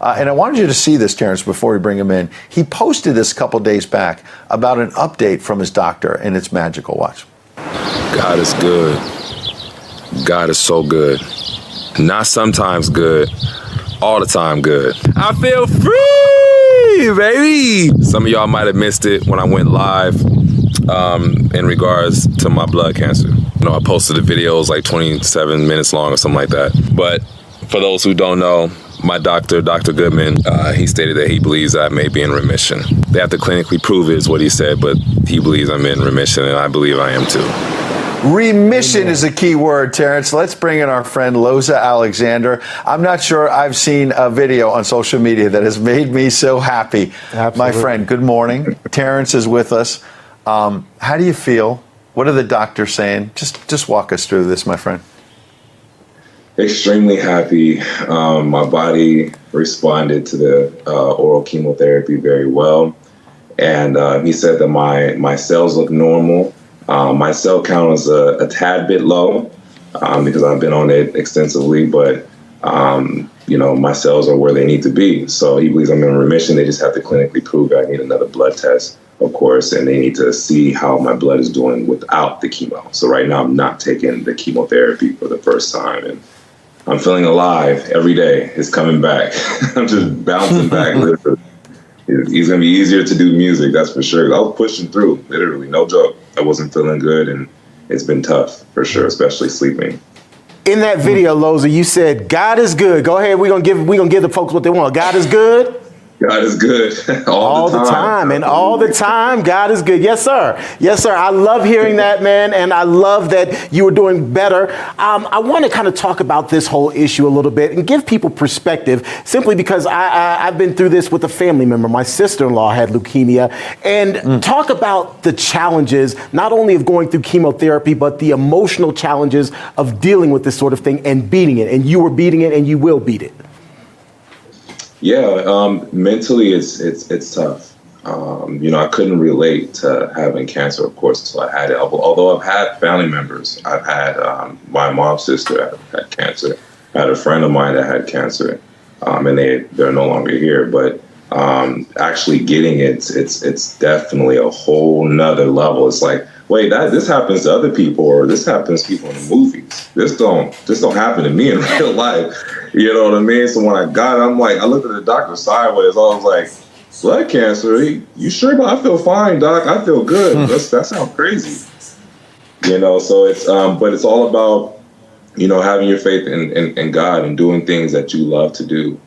And I wanted you to see this, Terrence, before we bring him in. He posted this a couple days back about an update from his doctor, and it's magical. Watch. God is good. God is so good. Not sometimes good, all the time good. I feel free, baby. Some of y'all might have missed it when I went live in regards to my blood cancer. You know, I posted the videos like 27 minutes long or something like that. But for those who don't know, my doctor, Dr. Goodman, he stated that he believes that I may be in remission. They have to clinically prove it is what he said, but he believes I'm in remission, and I believe I am too. Remission is a key word, Terrence. Let's bring in our friend Loza Alexander. I'm not sure I've seen a video on social media that has made me so happy. Absolutely. My friend, good morning. Terrence is with us. How do you feel? What are the doctors saying? Just walk us through this, my friend. Extremely happy. My body responded to the oral chemotherapy very well. And he said that my cells look normal. My cell count is a tad bit low because I've been on it extensively, but you know, my cells are where they need to be. So he believes I'm in remission. They just have to clinically prove it. I need another blood test, of course, and they need to see how my blood is doing without the chemo. So right now I'm not taking the chemotherapy for the first time, and I'm feeling alive every day. It's coming back. I'm just bouncing back. Literally. It's going to be easier to do music, that's for sure. I was pushing through, literally, no joke. I wasn't feeling good, and it's been tough, for sure, especially sleeping. In that video, Loza, you said, God is good. Go ahead, we're gonna give the folks what they want. God is good. God is good all the time. And all the time, God is good. Yes, sir. Yes, sir. I love hearing that, man. And I love that you are doing better. I want to kind of talk about this whole issue a little bit and give people perspective, simply because I've been through this with a family member. My sister-in-law had leukemia, and talk about the challenges, not only of going through chemotherapy, but the emotional challenges of dealing with this sort of thing and beating it. And you were beating it, and you will beat it. Yeah, mentally it's tough. You know, I couldn't relate to having cancer, of course, until I had it. Although I've had family members. I've had my mom's sister had cancer. I had a friend of mine that had cancer, and they're no longer here. But actually getting it, it's definitely a whole nother level. It's like, wait, this happens to other people, or this happens to people in the movies. This don't happen to me in real life. You know what I mean? So when I got it, I'm like, I looked at the doctor sideways. I was like, blood cancer? You sure about? I feel fine, doc. I feel good. That sounds crazy. You know, so it's but it's all about, you know, having your faith in God and doing things that you love to do.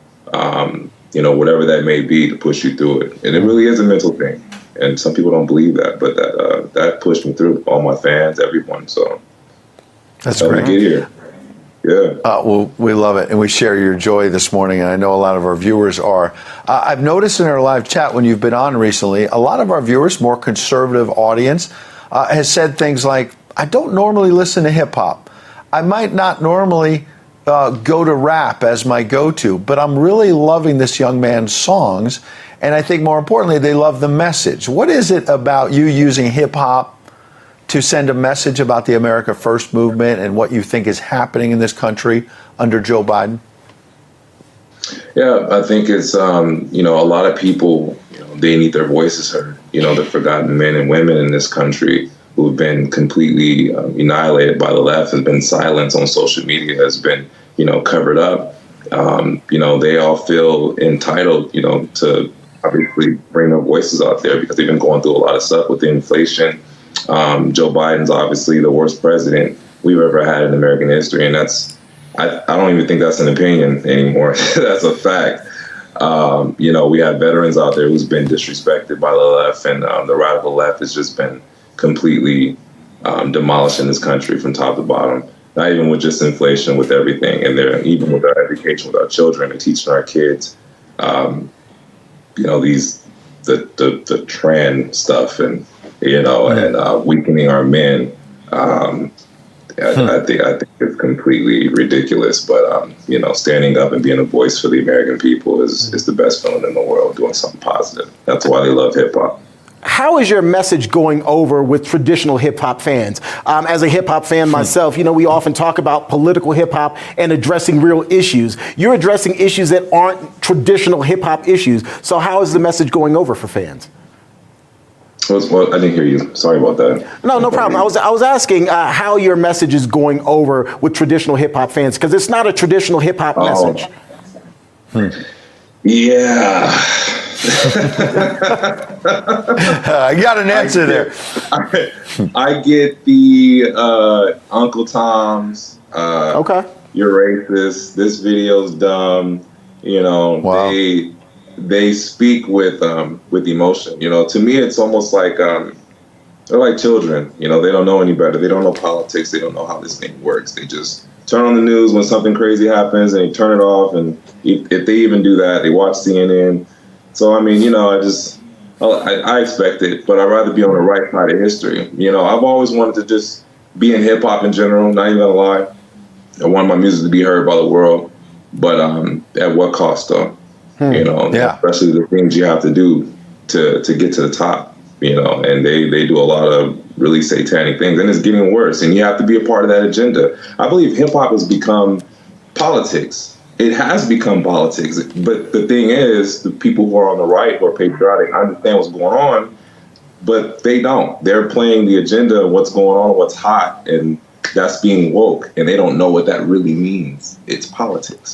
You know, whatever that may be, to push you through it. And it really is a mental thing. And some people don't believe that, but that pushed me through. All my fans, everyone. So that's great. Get here. Yeah. Well, we love it, and we share your joy this morning, and I know a lot of our viewers are. I've noticed in our live chat when you've been on recently, a lot of our viewers, more conservative audience, has said things like, I don't normally listen to hip-hop. I might not normally go to rap as my go-to, but I'm really loving this young man's songs, and I think more importantly, they love the message. What is it about you using hip-hop to send a message about the America First movement and what you think is happening in this country under Joe Biden? Yeah, I think it's, you know, a lot of people, you know, they need their voices heard. You know, the forgotten men and women in this country who've been completely annihilated by the left, has been silenced on social media, has been, you know, covered up. You know, they all feel entitled, you know, to obviously bring their voices out there because they've been going through a lot of stuff with the inflation. Joe Biden's obviously the worst president we've ever had in American history, and I don't even think that's an opinion anymore. That's a fact. You know, we have veterans out there who's been disrespected by the left, and the radical left has just been completely demolished in this country from top to bottom. Not even with just inflation, with everything, and even with our education, with our children, and teaching our kids, you know, the trend stuff, and you know, and weakening our men. I think it's completely ridiculous. But you know, standing up and being a voice for the American people is the best feeling in the world. Doing something positive. That's why they love hip hop. how is your message going over with traditional hip hop fans? As a hip hop fan myself, you know, we often talk about political hip hop and addressing real issues. You're addressing issues that aren't traditional hip hop issues. So how is the message going over for fans? Well, I didn't hear you. Sorry about that. No problem. I was asking how your message is going over with traditional hip hop fans, because it's not a traditional hip hop message. Yeah. You got an answer there. I get the Uncle Tom's. Okay. You're racist. This video's dumb. You know, Wow. they speak with emotion. You know, to me, it's almost like they're like children. You know, they don't know any better. They don't know politics. They don't know how this thing works. They just turn on the news when something crazy happens and they turn it off. And if they even do that, they watch CNN. So, I mean, you know, I expect it, but I'd rather be on the right side of history. You know, I've always wanted to just be in hip hop in general, not even gonna lie. I want my music to be heard by the world, but at what cost though? You know, especially the things you have to do to get to the top, you know, and they do a lot of really satanic things, and it's getting worse, and you have to be a part of that agenda. I believe hip hop has become politics. It has become politics, but the thing is, the people who are on the right, who are patriotic, understand what's going on, but they don't. They're playing the agenda of what's going on, what's hot, and that's being woke, and they don't know what that really means. It's politics.